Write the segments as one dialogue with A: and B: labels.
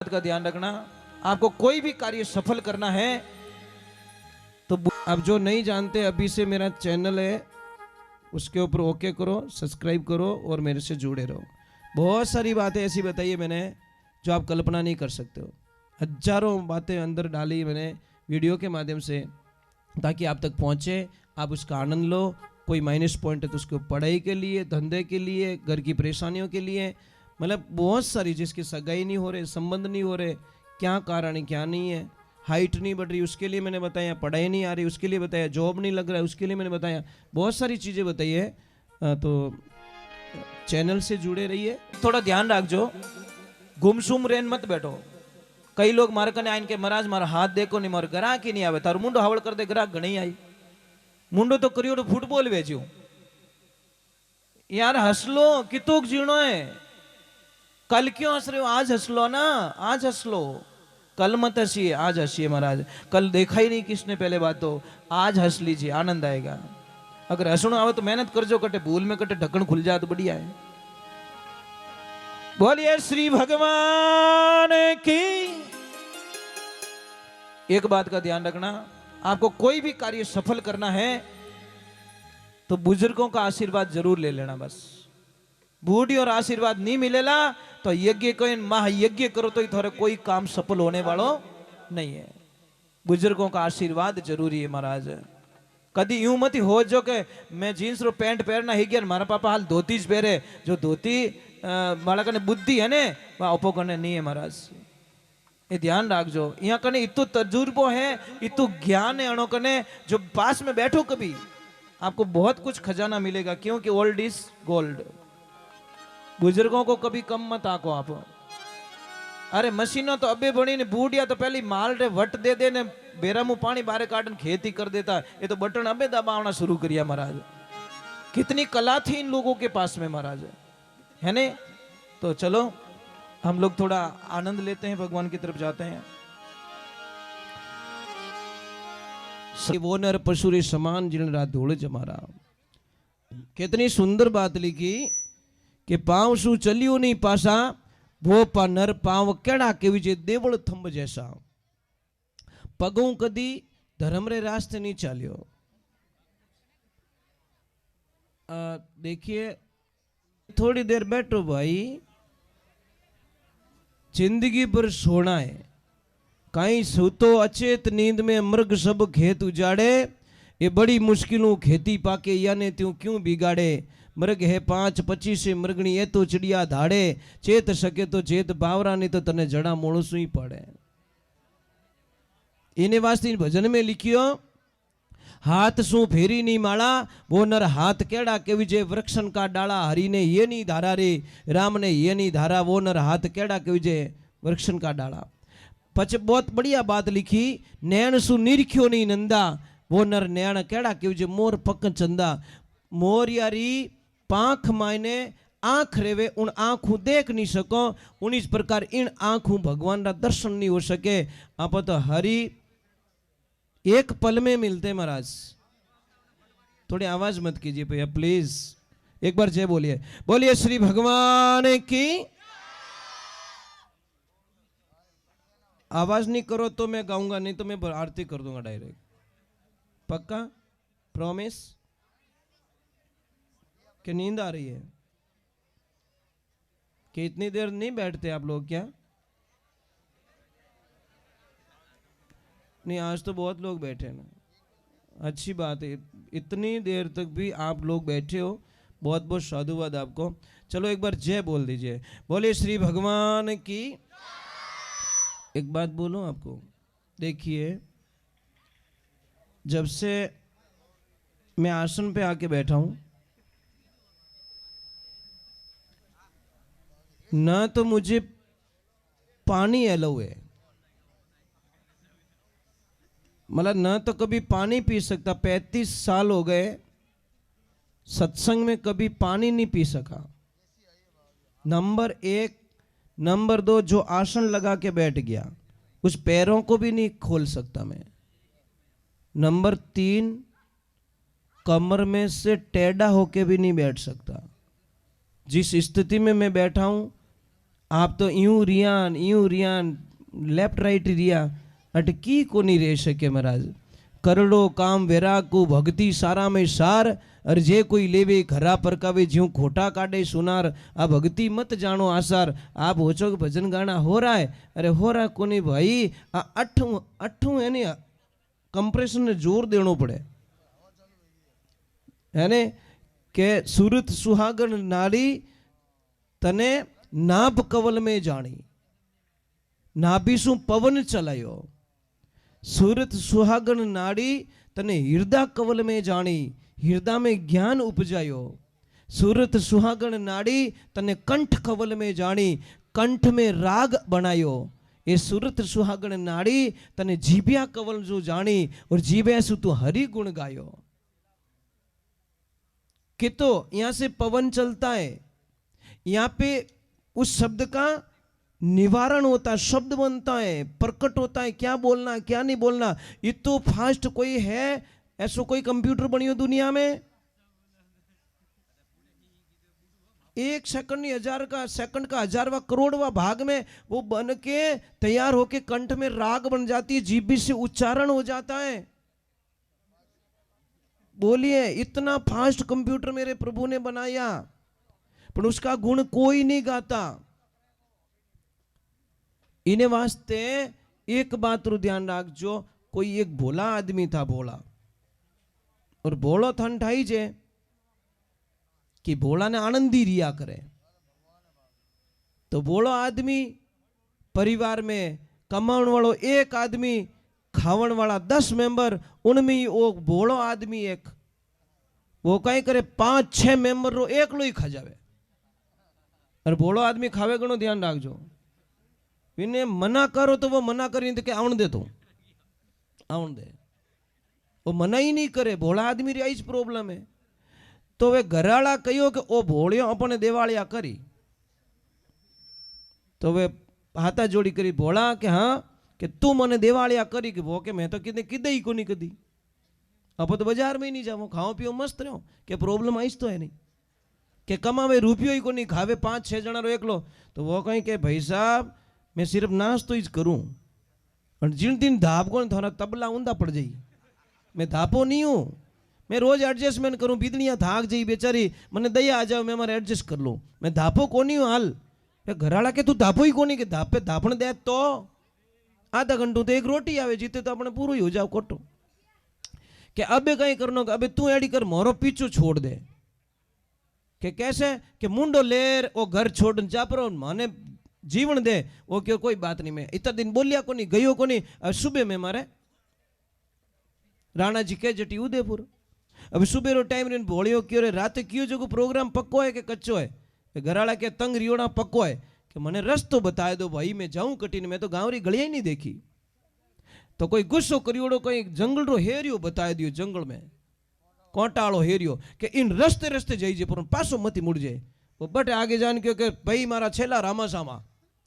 A: बात का ध्यान रखना, आपको कोई भी कार्य सफल करना है तो आप जो नहीं जानते, अभी से मेरा चैनल है उसके ऊपर ओके करो, सब्सक्राइब करो और मेरे से जुड़े रहो। बहुत सारी बातें ऐसी बताई है मैंने जो आप कल्पना नहीं कर सकते हो। हजारों बातें अंदर डाली मैंने वीडियो के माध्यम से, ताकि आप तक पहुंचे, आप उसका आनंद लो। कोई माइनस पॉइंट है तो उसको पढ़ाई के लिए, धंधे के लिए, घर की परेशानियों के लिए, मतलब बहुत सारी, जिसकी सगाई नहीं हो रहे, संबंध नहीं हो रहे, क्या कारण है क्या नहीं है, हाइट नहीं बढ़ रही उसके लिए मैंने बताया, पढ़ाई नहीं आ रही उसके लिए बताया, जॉब नहीं लग रहा है उसके लिए मैंने बताया, बहुत सारी चीज़ें बताई है। तो चैनल से जुड़े रहिए। थोड़ा ध्यान रखो, गुमसुम रेन मत बैठो। कई लोग मारे कने आइन के महाराज मारा हाथ देखो नहीं, मारे ग्राहक ही नहीं आवे, तार मुंडो हावड़ कर दे, ग्राहक घणी आई, मुंडो तो करियो तो फुटबॉल वेच्यो यार, हंसलो, कितोक जीणो है, कल क्यों हंस रहे हो, आज हंस लो ना, आज हंस लो, कल मत हंसिए, आज हंसिए महाराज। कल देखा ही नहीं किसने, पहले बात तो आज हंस लीजिए, आनंद आएगा। अगर हंसणो आवे तो मेहनत करजो, कटे भूल में कटे ढक्कन खुल जाए तो बढ़िया है। बोलिए श्री भगवान की। एक बात का ध्यान रखना, आपको कोई भी कार्य सफल करना है तो बुजुर्गों का आशीर्वाद जरूर ले लेना। बस बूढ़ी और आशीर्वाद नहीं मिलेला तो यज्ञ कोई महायज्ञ करो तो थोड़ा कोई काम सफल होने वालों नहीं है। बुजुर्गों का आशीर्वाद जरूरी है महाराज। कभी यूं मत हो जो के मैं जीन्स रो पैंट पहनना ही गया, मारा पापा हाल धोती ज पहरे, जो धोती बालक ने बुद्धि है ने वह उपो करने नहीं है महाराज। ये ध्यान रखो, यहाँ कने इतो तजुर्बो है, इतो ज्ञान है अणो कने, जो पास में बैठो कभी आपको बहुत कुछ खजाना मिलेगा, क्योंकि ओल्ड इज गोल्ड। बुजुर्गों को कभी कम मत आको आप। अरे मशीनों तो अबे बनी ने, बूढ़िया तो पहली माल रे वट दे दे ने बेरा मुंह पानी बारे काटन खेती कर देता, ये तो बटन अबे दबावना शुरू किया महाराज। कितनी कला थी इन लोगों के पास में महाराज, है ने। तो चलो हम लोग थोड़ा आनंद लेते हैं, भगवान की तरफ जाते हैं। वो नर पशुरे समान जिन रात धूल जमारा। कितनी सुंदर बात लिखी कि पांव शू चलियो नहीं पासा, वो पा नर पांव केड़ा के विजय देवल थंब जैसा। पगों कदी धर्म रे रास्ते नहीं चालियो। देखिए थोड़ी देर बैठो भाई, जिंदगी पर सोना है। कहीं सुतो अचेत नींद में मृग सब खेत उजाड़े, ये बड़ी मुश्किलों खेती पाके याने त्यों क्यों बिगाड़े। मृग है 5-25 से मृगणी ये तो चिड़िया धाड़े, चेत सके तो चेत बावरा नहीं तो तने जड़ा मोणसू ही पड़े। इन्हें वास्ते भजन में लिखियो, हाथ सू फेरी नहीं माला, वो नर हाथ केड़ा के विजय वृक्षन का डाला। हरि ने ये नहीं धारा रे, राम ने ये नहीं धारा, वो नर हाथ केड़ा के विजय वृक्षन का डाला। पच बहुत बढ़िया बात लिखी, नैन सु निरख्यो नहीं नंदा, वो नर नैन केड़ा के विजय मोर पक चंदा। मोर यारी पांख मायने आंख रेवे, उन आंखों देख नहीं सको, उन इस प्रकार इन आंखों भगवान का दर्शन नहीं हो सके। आप तो हरि एक पल में मिलते महाराज। थोड़ी आवाज मत कीजिए भैया प्लीज, एक बार जय बोलिए। बोलिए श्री भगवान की। आवाज नहीं करो तो मैं गाऊंगा, नहीं तो मैं आरती कर दूंगा डायरेक्ट। पक्का प्रॉमिस? कि नींद आ रही है? कि इतनी देर नहीं बैठते आप लोग क्या? नहीं आज तो बहुत लोग बैठे ना, अच्छी बात है। इतनी देर तक भी आप लोग बैठे हो, बहुत बहुत साधुवाद आपको। चलो एक बार जय बोल दीजिए। बोलिए श्री भगवान की। एक बात बोलूं आपको, देखिए जब से मैं आसन पे आके बैठा हूं ना, तो मुझे पानी अलाउ है, मतलब न तो कभी पानी पी सकता। 35 साल हो गए सत्संग में कभी पानी नहीं पी सका। नंबर 1। नंबर 2, जो आसन लगा के बैठ गया उस पैरों को भी नहीं खोल सकता मैं। नंबर 3, कमर में से टेढ़ा होके भी नहीं बैठ सकता। जिस स्थिति में मैं बैठा हूं आप तो यूं रियान लेफ्ट राइट रिया अटकी को नहीं रह सके महाराज। करड़ो काम वेरा को भक्ति सारा में सार अरे जे कोई लेवे घरा परकावे ज्यों खोटा काटे सुनार। आ भक्ति मत जानो आसार। आप होचो भजन गाना हो रहा है, अरे हो रहा कोनी भाई। आ अठू यानी कंप्रेशन ने जोर देनो पड़े है ने के सूरत सुहागन नारी तने नाभ कवल में जानी नाभिशु पवन चलायो। सूरत सुहागन नाड़ी तने हृदय कवल में जानी हृदय में ज्ञान उपजायो। सूरत सुहागन नाड़ी तने कंठ कवल में जानी कंठ में राग बनायो। ये सूरत सुहागन नाड़ी तने जीभ्या कवल जो जानी और जीभ्या सु तू हरि गुण गायो। कि तो यहां से पवन चलता है, यहां पे उस शब्द का निवारण होता है, शब्द बनता है, प्रकट होता है, क्या बोलना है क्या नहीं बोलना। ये तो फास्ट कोई है ऐसा कोई कंप्यूटर बनी हो दुनिया में? एक सेकंड नहीं हजार का सेकंड का हजारवा करोड़वा भाग में वो बन के तैयार होके कंठ में राग बन जाती है, जीभ से उच्चारण हो जाता है। बोलिए इतना फास्ट कंप्यूटर मेरे प्रभु ने बनाया पर उसका गुण कोई नहीं गाता। इन्हें वास्ते एक बात रू ध्यान रखजो, कोई एक भोला आदमी था, भोला और भोलो थन ठाई जे कि भोला ने आनंदी रिया करे। तो भोलो आदमी परिवार में कमाने वालों एक आदमी खावन वाला 10 मेंबर, उनमें वो भोलो आदमी एक वो कहीं करे 5-6 मेंबर रो एक लो ही खा जावे। और भोलो आदमी खावे गणो ध्यान रखजो। इन्हें मना करो तो वो मना करी तो क्या आउन दे, तो आउन दे, वो मना ही नहीं करे। भोला आदमी री इस प्रॉब्लम है। तो वे घराला कहो कि ओ भोलियो अपने देवालिया करी, तो वे हाथा जोड़ी करी भोला के हाँ कि तू मने देवालिया करी कि वो के मैं तो किदे किदे ही को नहीं कदी। अब तो बाजार में ही नहीं जाओ, खाओ पियो मस्त रहो, के प्रॉब्लम आईस तो है नहीं कि कमावे रुपयो ही को नहीं, खावे 5-6 जना रो एकलो। तो वो कहीं के भाई साहब मैं सिर्फ नाश्तो ही करूं और जिन दिन धाप को थोड़ा तबला ऊंधा पड़ जाई, मैं धापो नहीं हूं, मैं रोज एडजस्टमेंट करूं। बीतनिया थाक जाई बेचारी, मने दया आ जाओ मैं मारे एडजस्ट कर लूं। मैं धापो को नहीं हूं हाल। घराला के तू धापो ही को नहीं, के धापे धापण दे तो आधा घंटो तो एक रोटी आवे, जीते तो अपने पूरा ही हो जाओ कोटो। कि अबे कहीं करनो, अबे तू एडी कर मोरो पीछू छोड़ दे। कि कैसे कि मुंडो लेर वो घर छोड़ जा पर माने जीवन दे। वो क्यों कोई बात नहीं, मैं इतना दिन बोलिया को नहीं, गयो को नहीं। अब सुबह में मारे राणा जी के जटी उदयपुर, अब सुबह रो टाइम रे भोलियो क्यों रे रात क्यों जो प्रोग्राम पक्को है कि कच्चो है। घराला के तंग रियोड़ा पक्को है कि मने रस्तो बता दो भाई, मैं जाऊं कटीन, मैं तो गांव री गलियां ही नहीं देखी। तो कोई गुस्सो करियोड़ो कोई जंगल रो हेरियो बता दियो, जंगल में कोटाड़ो हेरियो कि इन रस्ते रस्ते जाइए पर पासो मती मुड़ जाए। वो बट आगे जान क्यों कि भाई मारा छेला रामासामा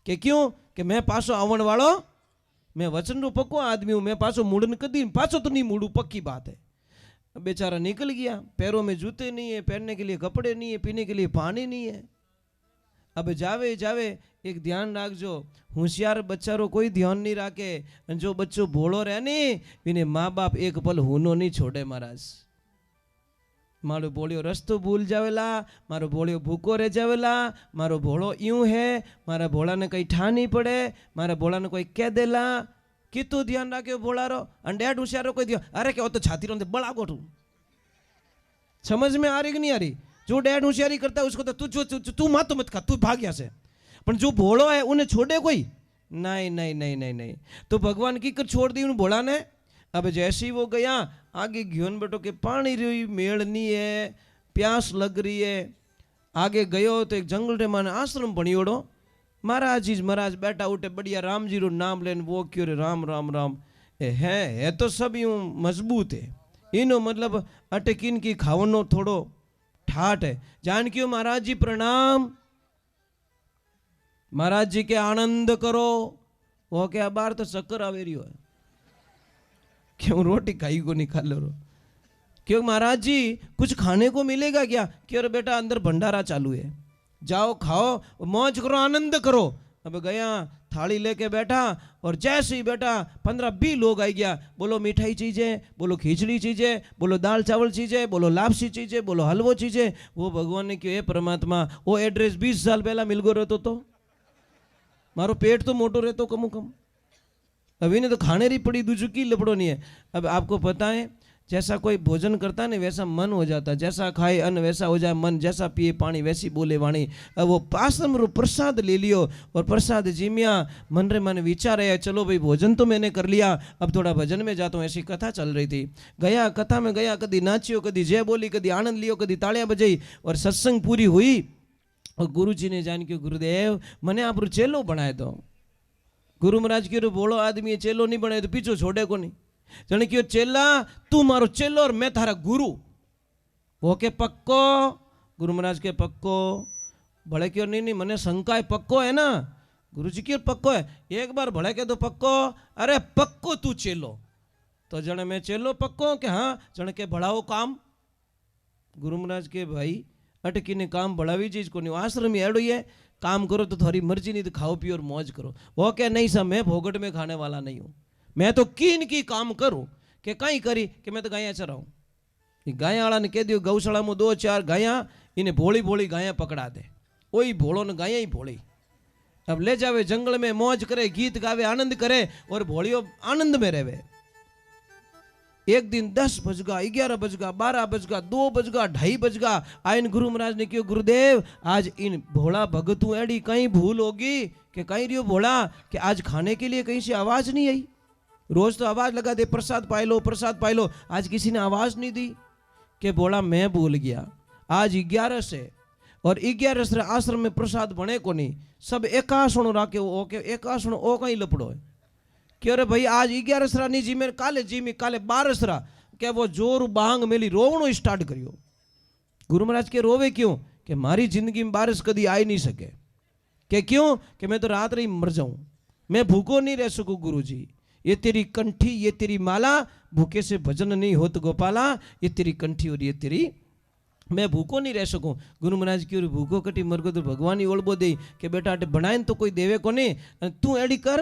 A: कि क्यों कि मैं पासो आवण वालो, मैं वचन रो पक्को आदमी हूं, मैं पासो मुड़न कदी पासो तो नहीं मुड़ू, पक्की बात है। बेचारा निकल गया, पैरों में जूते नहीं है, पहनने के लिए कपड़े नहीं है, पीने के लिए पानी नहीं है। अब जावे जावे एक ध्यान रखजो, होशियार बच्चा रो कोई ध्यान नहीं रखे। जो बच्चो भोलो रहे नहीं इन्हें माँ बाप एक पल हुनो नहीं छोड़े महाराज। मारो भोलियो रस्तो भूल जावेला, मारो भोलियो भूखो रह जावेला, मारो भोलो यूं है, मारा भोला ने कहीं ठा नहीं पड़े, मारा भोला ने कोई कह देला। कितु ध्यान रखे भोला रो अंडेट होशियारो कोई ध्यान, अरे क्या तो छाती रो बड़ा गोठू। समझ में आ रही कि नहीं आ रही? जो डैड होशियारी करता है उसको तो तू मातो मत खा, तू भाग यहाँ से। पर जो भोलो है उन्हें छोड़े कोई नहीं नहीं नहीं नहीं नहीं। तो भगवान की कर छोड़ दी उन भोला ने। अब जैसे ही वो गया आगे घियोन बेटो के पानी रही मेड़ नहीं है, प्यास लग रही है। आगे गयो तो एक जंगल रे माने आश्रम बनियोड़ो। महाराज जी महाराज बैठा उठे बढ़िया राम जी रो नाम लेन वो क्यों रे राम राम राम है तो सब यूं मजबूत है। इनो मतलब अटकिन की खावनो थोड़ो ठाठ है। जान क्यों महाराज जी प्रणाम, महाराज जी के आनंद करो। वो क्या बार तो चक्कर आवे रही है, क्यों रोटी खाई को नहीं खा लो रो। क्यों महाराज जी कुछ खाने को मिलेगा क्या? क्यों रे बेटा अंदर भंडारा चालू है, जाओ खाओ मौज करो आनंद करो। अब गया थाली लेके बैठा और जैसे ही बैठा 15-20 लोग आई गया, बोलो मिठाई चीजें, बोलो खिचड़ी चीजें, बोलो दाल चावल चीजें, बोलो लापसी चीजें, बोलो हलवो चीजें। वो भगवान ने क्यों, हे परमात्मा वो एड्रेस 20 साल पहला मिल गयो रहतो तो मारो पेट तो मोटो रहतो कम कम, अभी ने तो खाने री पड़ी दूसरी की लपड़ो नहीं है। अब आपको पता है जैसा कोई भोजन करता है ना वैसा मन हो जाता है, जैसा खाए अन्न वैसा हो जाए मन, जैसा पिए पानी वैसी बोले वाणी। अब वो आश्रम रो प्रसाद ले लियो और प्रसाद जीमिया, मन रे मन विचार है चलो भाई भोजन तो मैंने कर लिया, अब थोड़ा भजन में जाता हूँ। ऐसी कथा चल रही थी, गया कथा में गया, कभी नाचियो, कभी जय बोली, कभी आनंद लियो, कभी तालियां बजाई और सत्संग पूरी हुई। और गुरु जी ने जान के गुरुदेव मने आप चेलो बनाए दो। गुरु महाराज की बोलो आदमी चेलो नहीं बनाए तो पीछो छोड़े को नहीं, जने क्यों चेला तू मारो चेलो और मैं थारा गुरु। वो के पक्को, गुरु महाराज के पक्को, भले क्यों नहीं मने शंका है, पक्को है ना गुरु जी क्यों पक्को है, एक बार भले के तो पक्को, अरे पक्को तू चेलो। तो जने मैं चेलो पक्को के हाँ, जने के बढ़ाओ काम। गुरु महाराज के भाई अटकी ने काम बढ़ावी चीज को नहीं, आश्रम एड़ो ही है, काम करो तो थोड़ी मर्जी नहीं तो खाओ पियो और मौज करो। वो क्या नहीं सब मैं भोगट में खाने वाला नहीं हूँ, मैं तो कीन की काम करूं कि कहीं करी कि मैं तो गाया चराऊं। गाया वाला ने कह दियो गौशाला में 2-4 गाया, इन्हें भोली भोली गाया पकड़ा दे, वही भोलो ने गाया ही भोली। अब ले जावे जंगल में मौज करे, गीत गावे, आनंद करे और भोलियो आनंद में रहे। एक दिन 10 बज गा, 11 बज गा, 12 बज गा, 2 बज गा, 2:30 बज गा। आइन गुरु महाराज ने कहो गुरुदेव आज इन भोला भगतू एडी कहीं भूल होगी कि कहीं रियो भोला कि आज खाने के लिए कहीं से आवाज नहीं आई। रोज तो आवाज लगा दे प्रसाद पाई लो प्रसाद पाई लो, आज किसी ने आवाज नहीं दी कि बोला मैं भूल गया। आज 11 से और 11 से आश्रम में प्रसाद बने को नहीं, सब एकासण राखे ओके एकासण ओ कहीं लपड़ो है क्यों रे भाई आज 11 सरा नहीं जी मैं काले जी में काले 12 सरा क्या वो जोर बांग मेली रोवणो स्टार्ट करियो। गुरु महाराज के रोवे क्यों कि मारी जिंदगी में बारिश कभी आई नहीं सके, कि क्यों कि मैं तो रात रही मर जाऊं, मैं भूखो नहीं रह सकूं। गुरु जी ये तेरी कंठी ये तेरी माला, भूखे से भजन नहीं होत गोपाला, ये तेरी कंठी और ये तेरी, मैं भूखो नहीं रह सकूं। गुरु महाराज की भूखो कटी मरगो तो भगवान ही ओळबो दे कि बेटा अटे बनाए तो कोई देवे को नहीं, तू एडी कर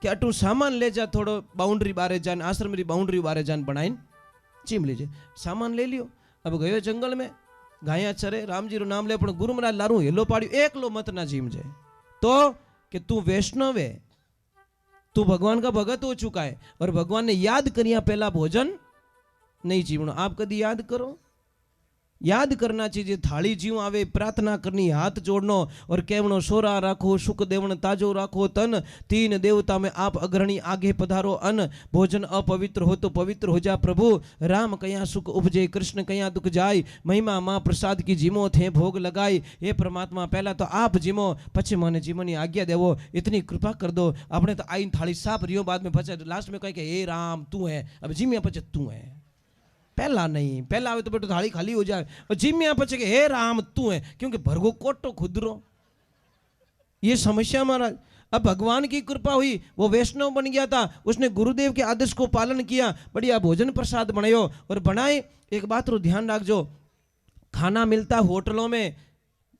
A: कि अटू सामान ले जा, थोड़ो बाउंड्री बारे जान, आश्रम री बाउंड्री बारे जान बनाइन चीम लीजिए। सामान ले लियो, अब गयो जंगल में गाया चरे, राम जी रो नाम ले, पण गुरु महाराज लारू हेलो पाड़ियो, एकलो मत ना जीम जाए तो कि तू वैष्णव है, तू भगवान का भगत हो चुका है और भगवान ने याद करिया पहला भोजन नहीं जीवनो। आप कभी याद करो, याद करना चाहिए, थाली जीव आवे प्रार्थना करनी, हाथ जोड़नो और कहवनो सोरा राखो सुख देवण ताजो राखो तन, 3 देवता में आप अग्रणी आगे पधारो अन, भोजन अपवित्र हो तो पवित्र हो जा प्रभु, राम कया सुख उपजे कृष्ण कया दुख जाय, महिमा माँ प्रसाद की जीमो थे भोग लगाई। हे परमात्मा पहला तो आप जीमो पछे मने जीवन की आज्ञा देवो, इतनी कृपा कर दो। आपने तो आई थाली साफ रियो, बाद में पछे लास्ट में कहे कि हे राम तू है, अब जीमिया पछे तू है, पहला नहीं, पहला आवे तो बेटो थाली खाली हो जाए और जिम्या पचे के हे राम तू है, क्योंकि भरगो कोटो खुदरो ये समस्या महाराज। अब भगवान की कृपा हुई, वो वैष्णव बन गया था, उसने गुरुदेव के आदेश को पालन किया, बढ़िया भोजन प्रसाद बनायो और बनाए। एक बात रो ध्यान रखजो, खाना मिलता होटलों में,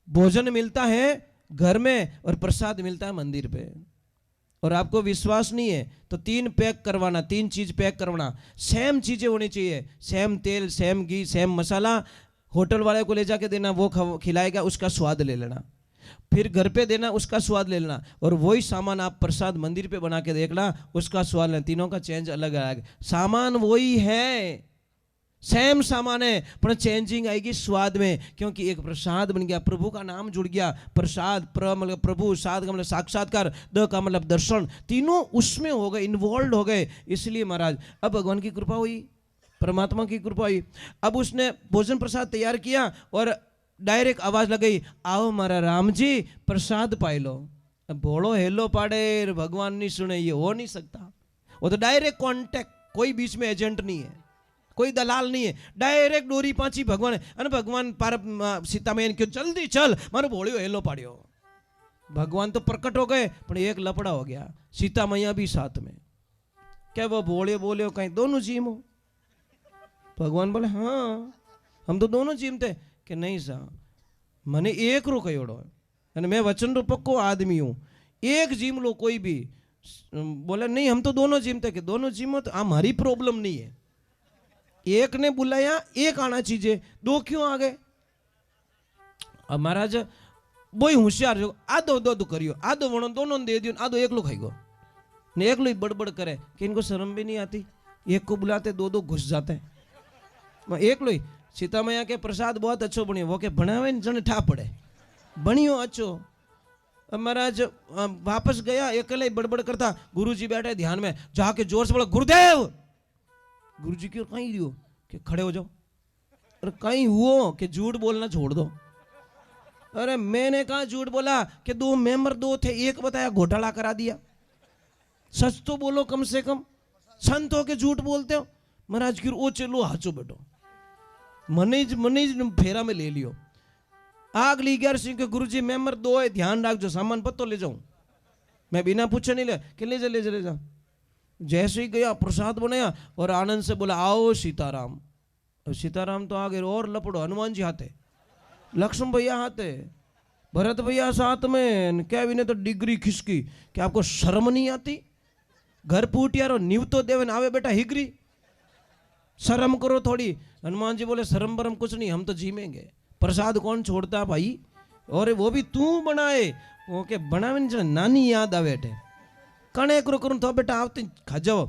A: भोजन मिलता है घर में और प्रसाद मिलता है मंदिर पे। और आपको विश्वास नहीं है तो 3 पैक करवाना, 3 चीज पैक करवाना, सेम चीजें होनी चाहिए, सेम तेल सेम घी सेम मसाला। होटल वाले को ले जाके देना, वो खिलाएगा, उसका स्वाद ले लेना, फिर घर पे देना, उसका स्वाद ले लेना, और वही सामान आप प्रसाद मंदिर पे बना के देखना, उसका स्वाद लेना, तीनों का चेंज अलग अलग। सामान वही है, सेम सामान है पर चेंजिंग आएगी स्वाद में, क्योंकि एक प्रसाद बन गया, प्रभु का नाम जुड़ गया। प्रसाद प्र मतलब प्रभु, साध का मतलब साक्षात्कार, द का मतलब दर्शन, तीनों उसमें हो गए, इन्वॉल्व हो गए। इसलिए महाराज अब भगवान की कृपा हुई, परमात्मा की कृपा हुई। अब उसने भोजन प्रसाद तैयार किया और डायरेक्ट आवाज लगाई, आओ मारा राम जी प्रसाद पाई लो। अब भोलो हेलो पाड़े, भगवान नहीं सुने, ये हो नहीं सकता। वो तो डायरेक्ट कॉन्टेक्ट, कोई बीच में एजेंट नहीं है, कोई दलाल नहीं है, डायरेक्ट डोरी पाची भगवान है। अने भगवान पार सीता मैन क्यों जल्दी चल, मारो भोलियो हेलो पाड़ियो। भगवान तो प्रकट हो गए पर एक लपड़ा हो गया, सीता मैया भी साथ में। क्या वो भोले बोले कहीं दोनों जीम हो? भगवान बोले हाँ हम तो दोनों जीमते। कि नहीं सा मने एक रो कयोड़ो, અને मैं वचन रो पक्को आदमी हूँ। एक जिम लो कोई भी, बोले नहीं हम तो दोनों जिमते, कि दोनों जिमो तो हमारी प्रॉब्लम नहीं है। एक ने बुलाया, एक आना चाहिए, दो क्यों आ गए? अब महाराज बोई होशियार जो आधो दो करियो, आधो वणो दोनों दे दियो, आधो एकलो खाई गो ने एकलो ही बड़बड़ करे कि इनको शर्म भी नहीं आती, एक को बुलाते दो दो घुस जाते हैं। एकलो ही सीता मैया के प्रसाद बहुत अच्छो बनियो, वो के बनावे ने जने ठा पड़े, बनियो अच्छो। अब महाराज वापस गया, अकेले ही बड़बड़ करता, गुरुजी बैठे ध्यान में, जाके जोर से बोला गुरुदेव। गुरुजी क्यों कहीं दियो कि खड़े हो जाओ। अरे कहीं हुओ कि झूठ बोलना छोड़ दो। अरे मैंने कहा झूठ बोला कि दो मेंबर दो थे, एक बताया घोटाला करा दिया। सच तो बोलो कम से कम, संत हो के झूठ बोलते हो। महाराज फिर ओ चलो हाचो बेटो, मनीज फेरा में ले लियो। आग ली 11 सिंह के गुरुजी मेंबर दो है, ध्यान रख जो सामान पत्तो ले जाऊं, मैं बिना पूछे नहीं ले कि ले जा। जैसे ही गया प्रसाद बनाया और आनंद से बोला आओ सीताराम। सीताराम तो आगे और लपड़ो, हनुमान जी हाथे, लक्ष्मण भैया हाथे, भरत भैया साथ में, क्या ने तो डिग्री खिसकी कि आपको शर्म नहीं आती? घर पूटियारो नीव तो देवन आवे बेटा हिगरी, शर्म करो थोड़ी। हनुमान जी बोले शर्म बरम कुछ नहीं, हम तो जीमेंगे, प्रसाद कौन छोड़ता भाई, और वो भी तू बनाए। वो के बनावे नानी याद आवे थे, कणे करूँ तो बेटा आवती खा जाओ।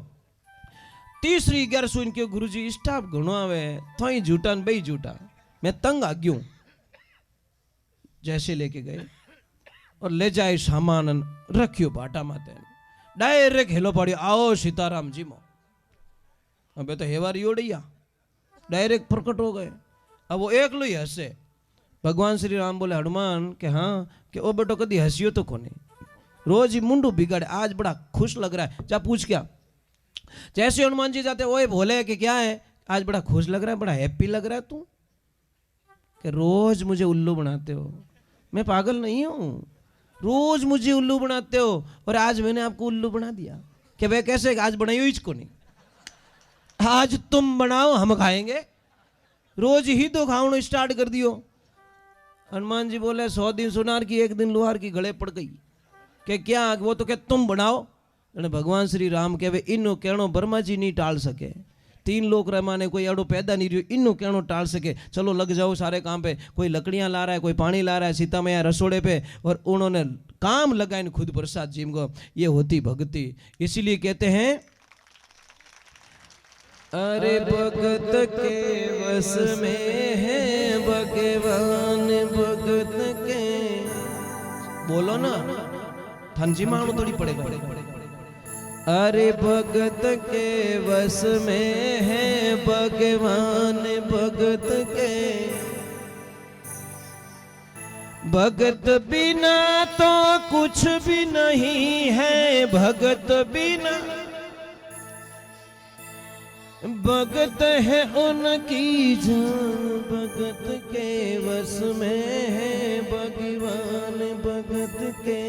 A: तीसरी 11 इनके गुरुजी स्टाफ घणो आवे, थोई झूठा ने बई झूठा, मैं तंग आ गयूं। जैसे लेके गए और ले जाए सामान रखियो बाटा माते, डायरेक्ट हेलो पाड़ियो आओ सीताराम जी मो। अबे तो हेवारी ओड़िया डायरेक्ट प्रकट हो गए। अब वो एकलो ही हंसे। भगवान श्री राम बोले हनुमान के हाँ कि ओ बेटो कदी हंसियो तो कोनी, रोज ही मुंडू बिगाड़े, आज बड़ा खुश लग रहा है, जा पूछ क्या। जैसे हनुमान जी जाते ओए बोले कि क्या है, आज बड़ा खुश लग रहा है, बड़ा हैप्पी लग रहा है तू, कि रोज मुझे उल्लू बनाते हो। मैं पागल नहीं हूं, रोज मुझे उल्लू बनाते हो और आज मैंने आपको उल्लू बना दिया। कि भाई कैसे, आज बनाई हुई इसको नहीं, आज तुम बनाओ हम खाएंगे। रोज ही तो खाओ स्टार्ट कर दियो। हनुमान जी बोले 100 दिन सुनार की 1 दिन लोहार की गले पड़ गई। कि क्या, वो तो क्या तुम बनाओ। भगवान श्री राम कहे इनो कहनो ब्रह्मा जी नहीं टाल सके, 3 लोक रमाने कोई अड़ो पैदा नहीं रही, इनो कहनो टाल सके, चलो लग जाओ सारे काम पे। कोई लकड़ियां ला रहा है, कोई पानी ला रहा है, सीता मैया रसोड़े पे, और उन्होंने काम लगाए खुद प्रसाद जिम को। ये होती भक्ति। इसीलिए कहते हैं अरे भगत के वश में है भगवान, भगत के, बोलो ना थनजी मानो थोड़ी पड़ेगा। अरे भगत के वश में है भगवान, भगत के, भगत बिना तो कुछ भी नहीं है, भगत बिना, भगत है उनकी जान, भगत के वश में है भगवान, भगत के।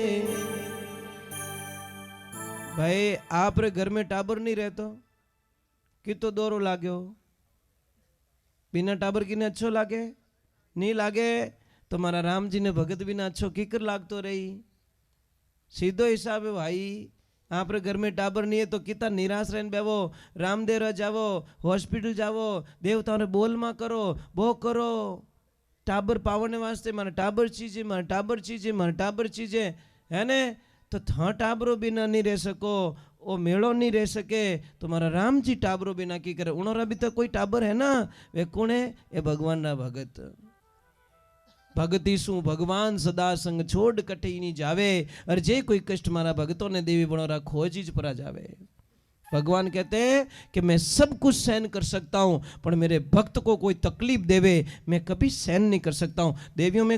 A: भाई आप रे घर में टाबर नहीं रहते कि तो दौरो लागे हो, बिना टाबर की ने अच्छो लागे नहीं लागे। तो मारा राम जी ने भगत बिना अच्छो कीकर लागतो रही। सीधो हिसाब है भाई, आप रे घर में टाबर नहीं है तो कितना निराश रहने बेवो, रामदेव जावो, हॉस्पिटल जावो, देवताओं ने बोल मा करो, वो करो, टाबर पावने वास्ते मारा टाबर चीजे, मारा टाबर चीजे, मारा टाबर चीजे, है ने। तो था टाबरो बिना नहीं रह सको, वो मेड़ो नहीं रह सके, तो मारा राम जी टाबरो बिना की करे। उनोरा भी तो कोई टाबर है ना, वे कौन है, ये भगवान ना भगत। भगती सु भगवान सदा संग छोड़ कटे नहीं जावे, और जे कोई कष्ट मारा भगतों ने देवी बनोरा खोजीज परा जावे। भगवान कहते हैं कि मैं सब कुछ सहन कर सकता हूं, पर मेरे भक्त को कोई तकलीफ देवे मैं कभी सहन नहीं कर सकता हूं। देवियों में